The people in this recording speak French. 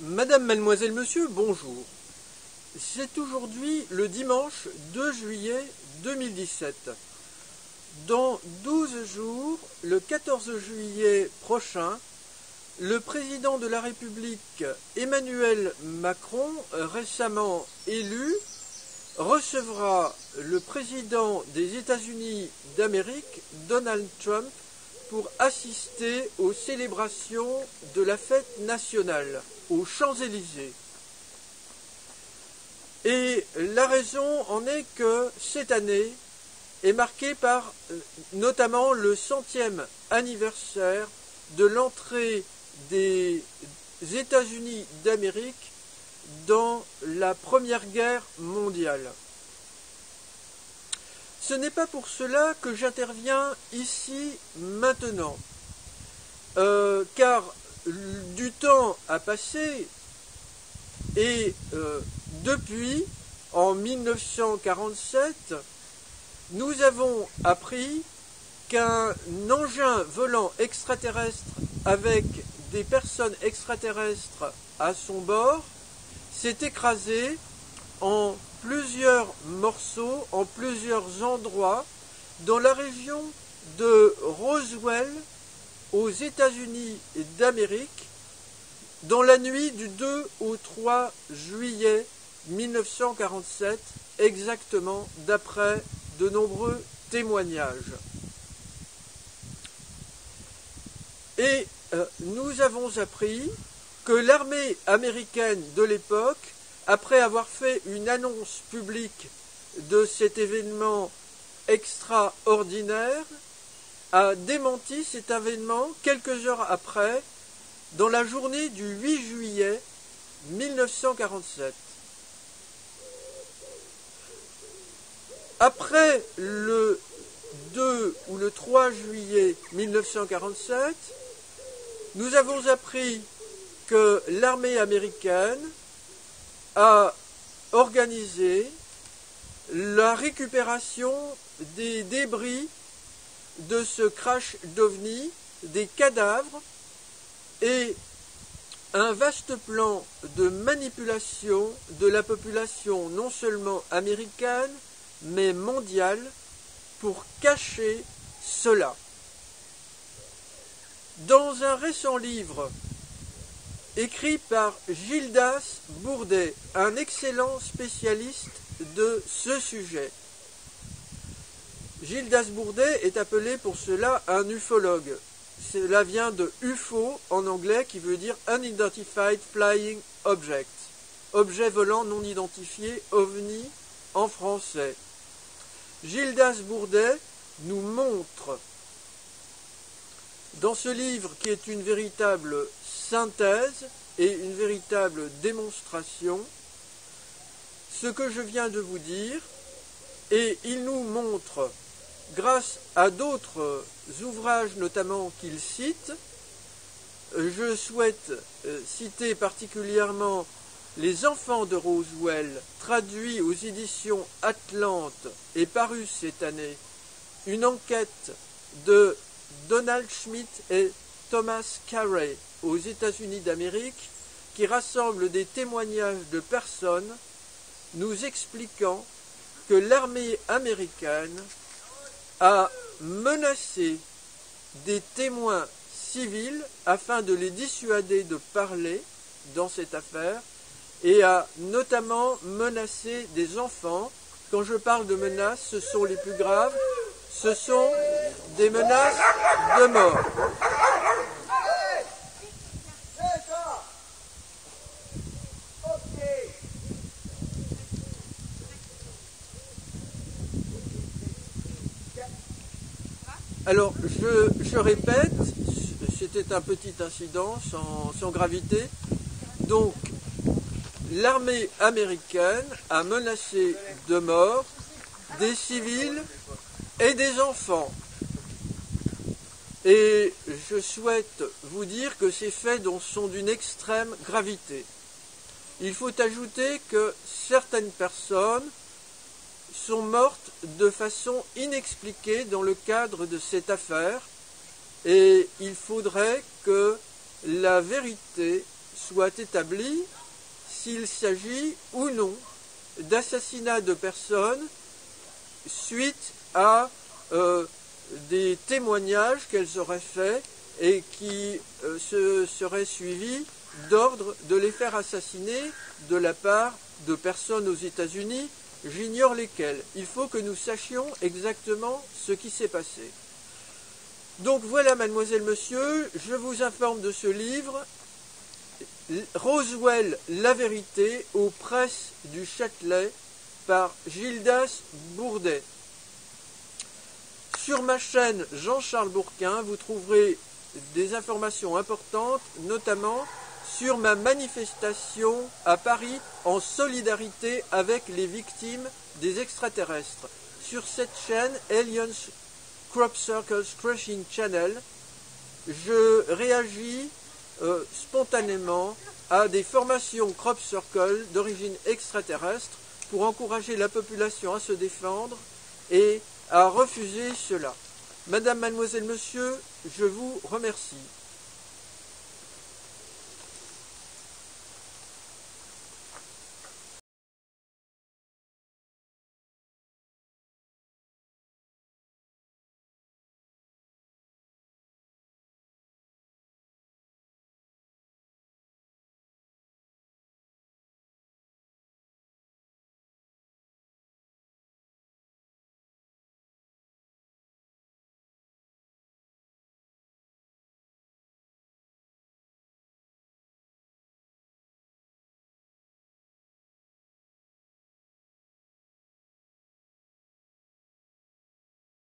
Madame, mademoiselle, monsieur, bonjour. C'est aujourd'hui le dimanche 2 juillet 2017. Dans 12 jours, le 14 juillet prochain, le président de la République Emmanuel Macron, récemment élu, recevra le président des États-Unis d'Amérique, Donald Trump, pour assister aux célébrations de la fête nationale aux Champs-Élysées. Et la raison en est que cette année est marquée par notamment le 100e anniversaire de l'entrée des États-Unis d'Amérique dans la Première Guerre mondiale. Ce n'est pas pour cela que j'interviens ici maintenant, car du temps a passé et depuis, en 1947, nous avons appris qu'un engin volant extraterrestre avec des personnes extraterrestres à son bord s'est écrasé en plusieurs morceaux, en plusieurs endroits, dans la région de Roswell, aux États-Unis d'Amérique, dans la nuit du 2 au 3 juillet 1947, exactement d'après de nombreux témoignages. Et nous avons appris que l'armée américaine de l'époque, après avoir fait une annonce publique de cet événement extraordinaire, a démenti cet événement quelques heures après, dans la journée du 8 juillet 1947. Après le 2 ou le 3 juillet 1947, nous avons appris que l'armée américaine a organisé la récupération des débris de ce crash d'OVNI, des cadavres, et un vaste plan de manipulation de la population non seulement américaine, mais mondiale, pour cacher cela. Dans un récent livre écrit par Gildas Bourdet, un excellent spécialiste de ce sujet, Gildas Bourdet est appelé pour cela un ufologue. Cela vient de UFO en anglais qui veut dire Unidentified Flying Object, objet volant non identifié, OVNI en français. Gildas Bourdet nous montre dans ce livre, qui est une véritable synthèse et une véritable démonstration, ce que je viens de vous dire, et il nous montre, grâce à d'autres ouvrages notamment qu'il cite, je souhaite citer particulièrement Les Enfants de Roswell, traduit aux éditions Atlante et paru cette année, une enquête de Donald Schmitt et Thomas Carey aux États-Unis d'Amérique, qui rassemble des témoignages de personnes nous expliquant que l'armée américaine a menacé des témoins civils afin de les dissuader de parler dans cette affaire, et a notamment menacé des enfants. Quand je parle de menaces, ce sont les plus graves, ce sont des menaces de mort. Alors, je répète, c'était un petit incident sans gravité. Donc, l'armée américaine a menacé de mort des civils et des enfants. Et je souhaite vous dire que ces faits sont d'une extrême gravité. Il faut ajouter que certaines personnes sont mortes de façon inexpliquée dans le cadre de cette affaire, et il faudrait que la vérité soit établie s'il s'agit ou non d'assassinat de personnes suite à des témoignages qu'elles auraient faits et qui se seraient suivis d'ordre de les faire assassiner de la part de personnes aux États-Unis, j'ignore lesquelles. Il faut que nous sachions exactement ce qui s'est passé. Donc voilà, mademoiselle, monsieur, je vous informe de ce livre, Roswell, la vérité, aux presses du Châtelet, par Gildas Bourdet. Sur ma chaîne Jean-Charles Bourquin, vous trouverez des informations importantes, notamment sur ma manifestation à Paris en solidarité avec les victimes des extraterrestres. Sur cette chaîne, Aliens Crop Circles Crushing Channel, je réagis spontanément à des formations crop circle d'origine extraterrestre pour encourager la population à se défendre et à refuser cela. Madame, mademoiselle, monsieur, je vous remercie.